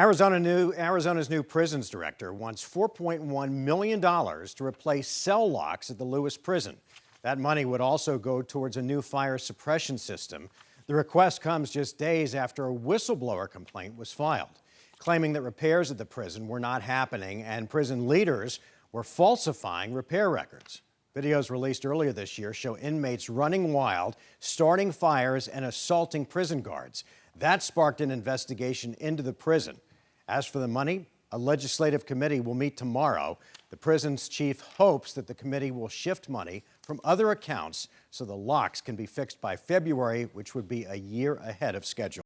Arizona's new prisons director wants $4.1 million to replace cell locks at the Lewis prison. That money would also go towards a new fire suppression system. The request comes just days after a whistleblower complaint was filed, claiming that repairs at the prison were not happening and prison leaders were falsifying repair records. Videos released earlier this year show inmates running wild, starting fires, and assaulting prison guards. That sparked an investigation into the prison. As for the money, a legislative committee will meet tomorrow. The prison's chief hopes that the committee will shift money from other accounts so the locks can be fixed by February, which would be a year ahead of schedule.